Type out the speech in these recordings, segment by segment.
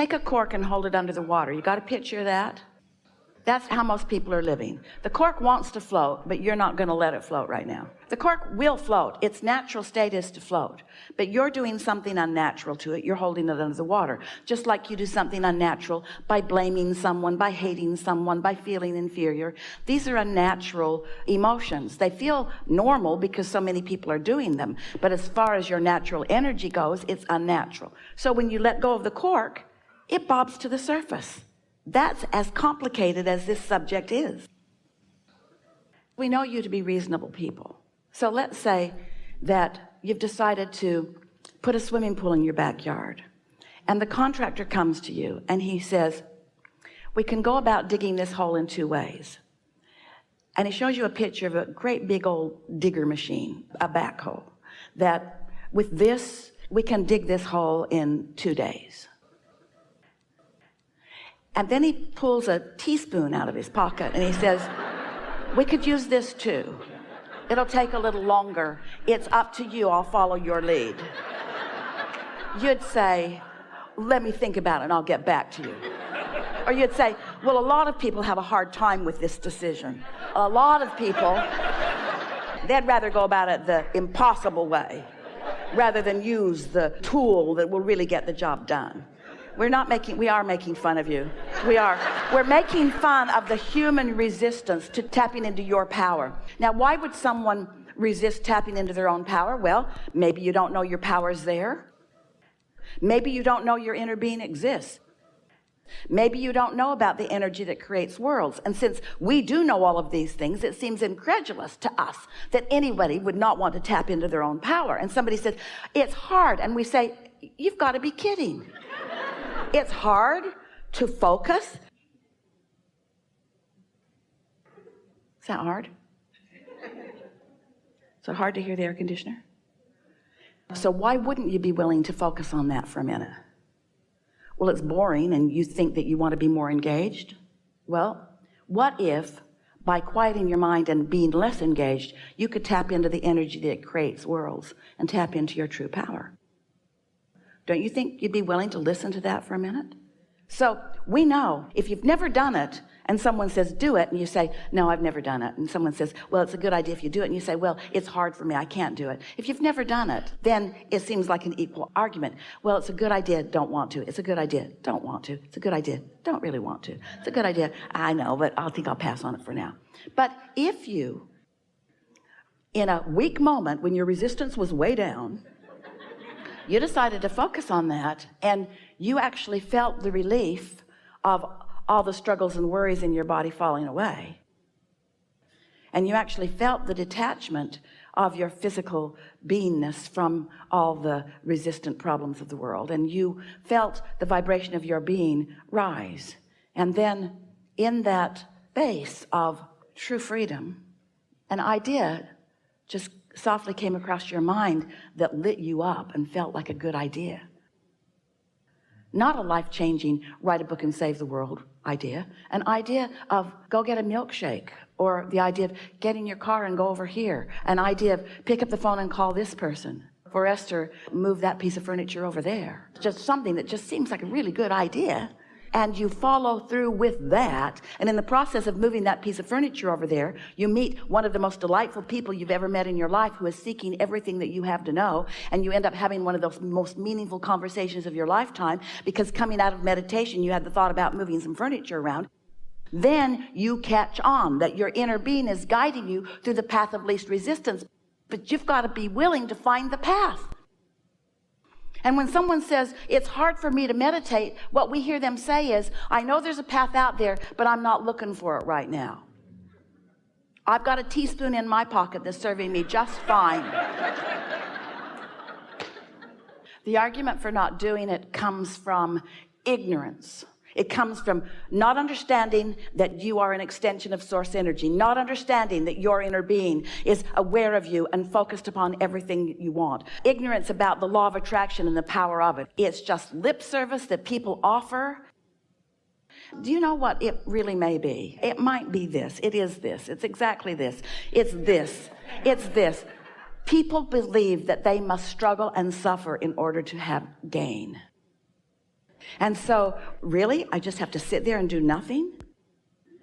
Take a cork and hold it under the water. You got a picture of that? That's how most people are living. The cork wants to float, but you're not going to let it float right now. The cork will float. Its natural state is to float, but you're doing something unnatural to it. You're holding it under the water, just like you do something unnatural by blaming someone, by hating someone, by feeling inferior. These are unnatural emotions. They feel normal because so many people are doing them, but as far as your natural energy goes, it's unnatural. So when you let go of the cork, it bobs to the surface. That's as complicated as this subject is. We know you to be reasonable people. So let's say that you've decided to put a swimming pool in your backyard, and the contractor comes to you and he says, we can go about digging this hole in 2 ways. And he shows you a picture of a great big old digger machine, a backhoe, that with this, we can dig this hole in 2 days. And then he pulls a teaspoon out of his pocket and he says, we could use this too. It'll take a little longer. It's up to you. I'll follow your lead. You'd say, let me think about it and I'll get back to you. Or you'd say, well, a lot of people have a hard time with this decision. A lot of people, they'd rather go about it the impossible way rather than use the tool that will really get the job done. We are making fun of you. We're making fun of the human resistance to tapping into your power. Now, why would someone resist tapping into their own power? Well, maybe you don't know your power's there. Maybe you don't know your inner being exists. Maybe you don't know about the energy that creates worlds. And since we do know all of these things, it seems incredulous to us that anybody would not want to tap into their own power. And somebody says, it's hard. And we say, you've got to be kidding. It's hard to focus. Is that hard? Is it hard to hear the air conditioner? So why wouldn't you be willing to focus on that for a minute? Well, it's boring and you think that you want to be more engaged. Well, what if by quieting your mind and being less engaged, you could tap into the energy that creates worlds and tap into your true power? Don't you think you'd be willing to listen to that for a minute? So we know if you've never done it and someone says, do it, and you say, no, I've never done it. And someone says, well, it's a good idea if you do it. And you say, well, it's hard for me. I can't do it. If you've never done it, then it seems like an equal argument. Well, it's a good idea. Don't want to. It's a good idea. Don't want to. It's a good idea. Don't really want to. It's a good idea. I know, but I think I'll pass on it for now. But if you, in a weak moment when your resistance was way down, you decided to focus on that, and you actually felt the relief of all the struggles and worries in your body falling away. And you actually felt the detachment of your physical beingness from all the resistant problems of the world. And you felt the vibration of your being rise. And then in that base of true freedom, an idea just softly came across your mind that lit you up and felt like a good idea. Not a life-changing, write a book and save the world idea. An idea of go get a milkshake, or the idea of get in your car and go over here. An idea of pick up the phone and call this person. For Esther, move that piece of furniture over there. Just something that just seems like a really good idea. And you follow through with that, and in the process of moving that piece of furniture over there, you meet one of the most delightful people you've ever met in your life who is seeking everything that you have to know, and you end up having one of those most meaningful conversations of your lifetime, because coming out of meditation you had the thought about moving some furniture around. Then you catch on that your inner being is guiding you through the path of least resistance, but you've got to be willing to find the path. And when someone says, it's hard for me to meditate, what we hear them say is, I know there's a path out there, but I'm not looking for it right now. I've got a teaspoon in my pocket that's serving me just fine. The argument for not doing it comes from ignorance. It comes from not understanding that you are an extension of source energy, not understanding that your inner being is aware of you and focused upon everything you want. Ignorance about the law of attraction and the power of it. It's just lip service that people offer. Do you know what it really may be? It might be this. It is this. It's exactly this. It's this. It's this. People believe that they must struggle and suffer in order to have gain. And so, really, I just have to sit there and do nothing?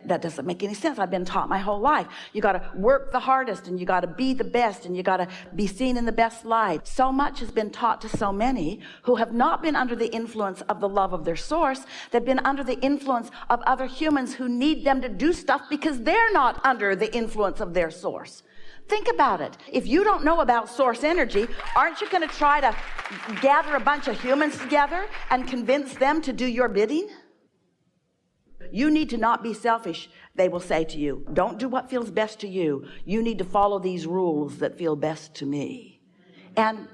That doesn't make any sense. I've been taught my whole life, you got to work the hardest, and you got to be the best, and you got to be seen in the best light. So much has been taught to so many who have not been under the influence of the love of their source. They've been under the influence of other humans who need them to do stuff because they're not under the influence of their source. Think about it. If you don't know about source energy, aren't you going to try to gather a bunch of humans together and convince them to do your bidding? You need to not be selfish, they will say to you. Don't do what feels best to you. You need to follow these rules that feel best to me. And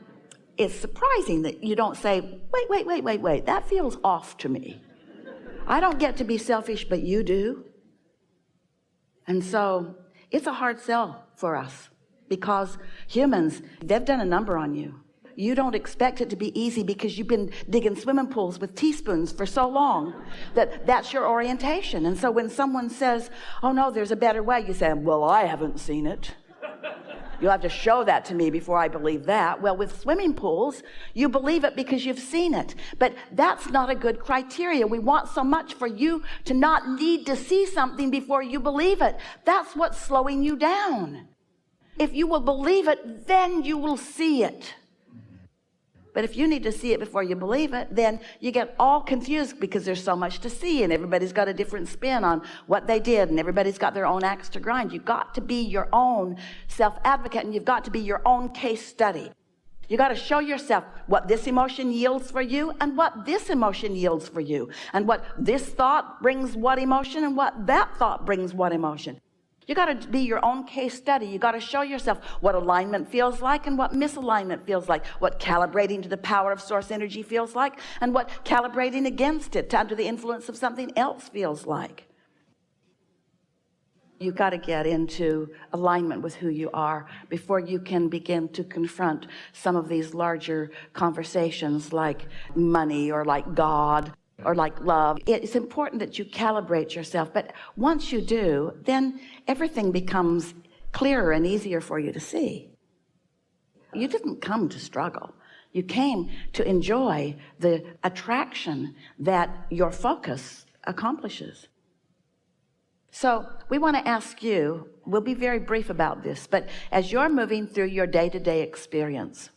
it's surprising that you don't say, wait, that feels off to me. I don't get to be selfish, but you do. And so it's a hard sell for us because humans, they've done a number on you. You don't expect it to be easy because you've been digging swimming pools with teaspoons for so long that that's your orientation. And so when someone says, oh no, there's a better way, you say, well, I haven't seen it. You'll have to show that to me before I believe that. Well, with swimming pools, you believe it because you've seen it. But that's not a good criteria. We want so much for you to not need to see something before you believe it. That's what's slowing you down. If you will believe it, then you will see it. But if you need to see it before you believe it, then you get all confused because there's so much to see and everybody's got a different spin on what they did and everybody's got their own axe to grind. You've got to be your own self-advocate and you've got to be your own case study. You got to show yourself what this emotion yields for you and what this emotion yields for you and what this thought brings what emotion and what that thought brings what emotion. You got to be your own case study. You got to show yourself what alignment feels like and what misalignment feels like, what calibrating to the power of source energy feels like, and what calibrating against it under the influence of something else feels like. You got to get into alignment with who you are before you can begin to confront some of these larger conversations like money or like God or like love. It's important that you calibrate yourself, but once you do, then everything becomes clearer and easier for you to see. You didn't come to struggle. You came to enjoy the attraction that your focus accomplishes. So we want to ask you, we'll be very brief about this, but as you're moving through your day-to-day experience,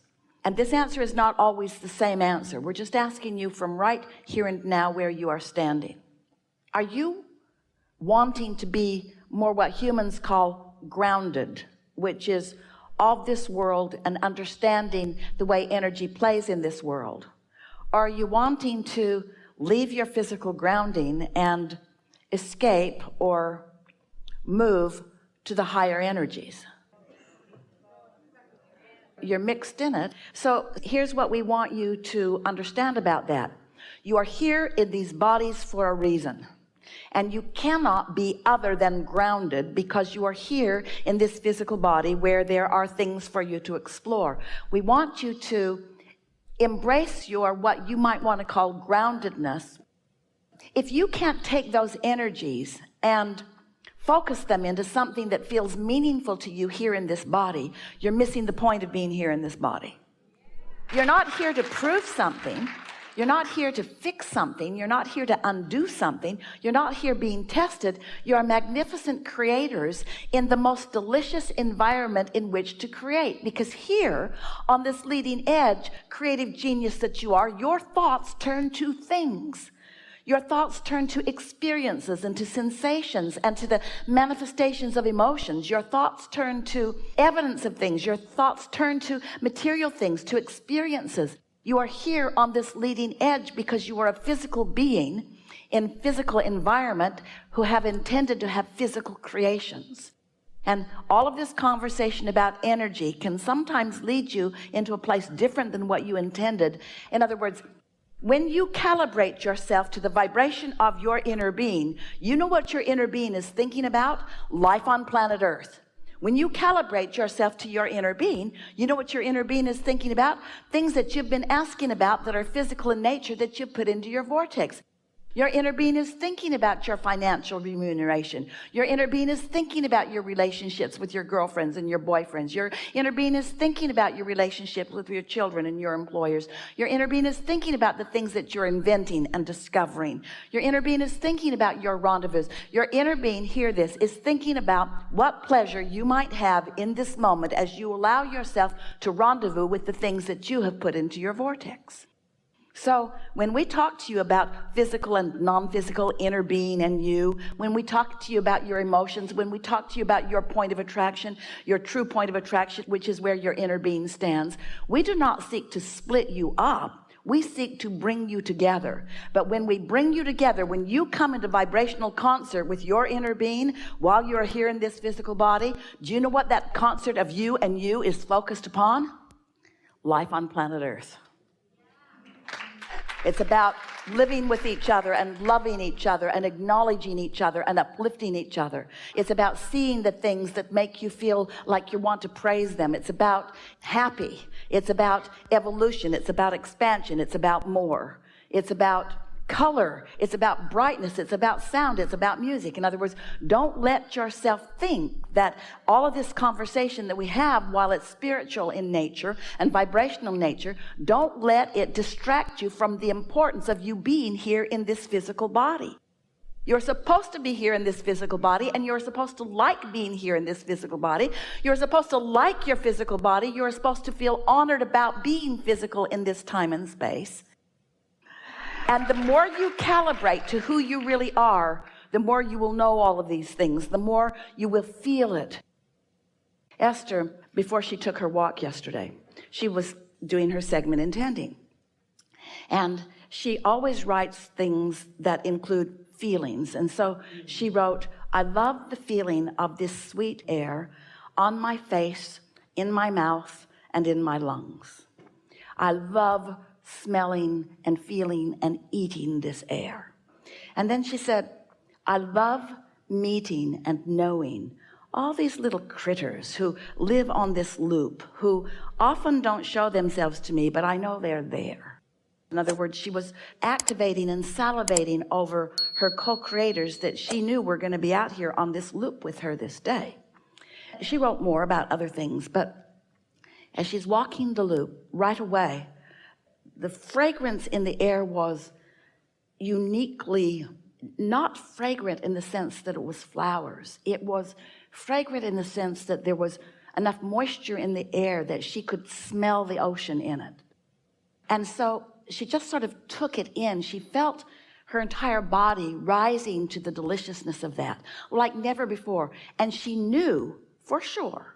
and this answer is not always the same answer. We're just asking you from right here and now where you are standing. Are you wanting to be more what humans call grounded, which is of this world and understanding the way energy plays in this world? Or are you wanting to leave your physical grounding and escape or move to the higher energies? You're mixed in it. So here's what we want you to understand about that. You are here in these bodies for a reason. And you cannot be other than grounded because you are here in this physical body where there are things for you to explore. We want you to embrace your, what you might want to call groundedness. If you can't take those energies and focus them into something that feels meaningful to you here in this body, you're missing the point of being here in this body. You're not here to prove something. You're not here to fix something. You're not here to undo something. You're not here being tested. You are magnificent creators in the most delicious environment in which to create. Because here, on this leading edge, creative genius that you are, your thoughts turn to things. Your thoughts turn to experiences and to sensations and to the manifestations of emotions. Your thoughts turn to evidence of things. Your thoughts turn to material things, to experiences. You are here on this leading edge because you are a physical being in physical environment who have intended to have physical creations. And all of this conversation about energy can sometimes lead you into a place different than what you intended. In other words, when you calibrate yourself to the vibration of your inner being, you know what your inner being is thinking about? Life on planet Earth. When you calibrate yourself to your inner being, you know what your inner being is thinking about? Things that you've been asking about that are physical in nature that you've put into your vortex. Your inner being is thinking about your financial remuneration. Your inner being is thinking about your relationships with your girlfriends and your boyfriends. Your inner being is thinking about your relationships with your children and your employers. Your inner being is thinking about the things that you're inventing and discovering. Your inner being is thinking about your rendezvous. Your inner being, hear this, is thinking about what pleasure you might have in this moment as you allow yourself to rendezvous with the things that you have put into your vortex. So when we talk to you about physical and non-physical inner being and you, when we talk to you about your emotions, when we talk to you about your point of attraction, your true point of attraction, which is where your inner being stands, we do not seek to split you up. We seek to bring you together. But when we bring you together, when you come into vibrational concert with your inner being while you're here in this physical body, do you know what that concert of you and you is focused upon? Life on planet Earth. It's about living with each other and loving each other and acknowledging each other and uplifting each other. It's about seeing the things that make you feel like you want to praise them. It's about happy. It's about evolution. It's about expansion. It's about more. It's about color. It's about brightness. It's about sound. It's about music. In other words, don't let yourself think that all of this conversation that we have, while it's spiritual in nature and vibrational nature, don't let it distract you from the importance of you being here in this physical body. You're supposed to be here in this physical body, and you're supposed to like being here in this physical body. You're supposed to like your physical body. You're supposed to feel honored about being physical in this time and space. And the more you calibrate to who you really are, the more you will know all of these things, the more you will feel it. Esther, before she took her walk yesterday, she was doing her segment intending. And she always writes things that include feelings. And so she wrote, I love the feeling of this sweet air on my face, in my mouth, and in my lungs. I love smelling and feeling and eating this air. And then she said, I love meeting and knowing all these little critters who live on this loop, who often don't show themselves to me, but I know they're there. In other words, she was activating and salivating over her co-creators that she knew were going to be out here on this loop with her this day. She wrote more about other things, but as she's walking the loop, right away, the fragrance in the air was uniquely not fragrant in the sense that it was flowers. It was fragrant in the sense that there was enough moisture in the air that she could smell the ocean in it. And so she just sort of took it in. She felt her entire body rising to the deliciousness of that, like never before. And she knew for sure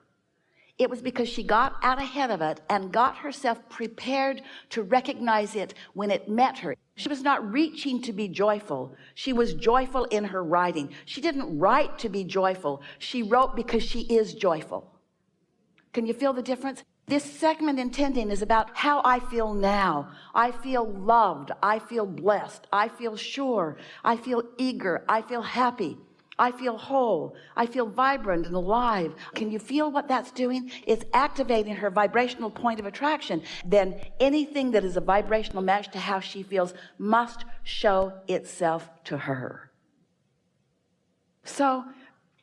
it was because she got out ahead of it and got herself prepared to recognize it when it met her. She was not reaching to be joyful. She was joyful in her writing. She didn't write to be joyful. She wrote because she is joyful. Can you feel the difference? This segment intending is about how I feel now. I feel loved. I feel blessed. I feel sure. I feel eager. I feel happy. I feel whole. I feel vibrant and alive. Can you feel what that's doing? It's activating her vibrational point of attraction. Then anything that is a vibrational match to how she feels must show itself to her. So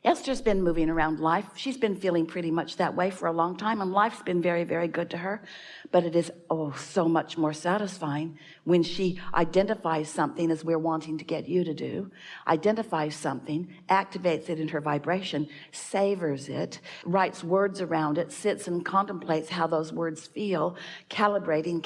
Esther's been moving around life. She's been feeling pretty much that way for a long time, and life's been very, very good to her. But it is, so much more satisfying when she identifies something, as we're wanting to get you to do, identifies something, activates it in her vibration, savors it, writes words around it, sits and contemplates how those words feel, calibrating,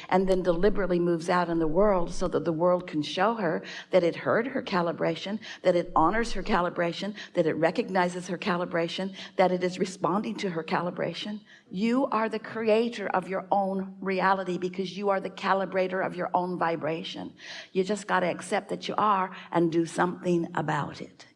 and then deliberately moves out in the world so that the world can show her that it heard her calibration, that it honors her calibration, that it recognizes her calibration, that it is responding to her calibration. You are the creator of your own reality because you are the calibrator of your own vibration. You just got to accept that you are and do something about it.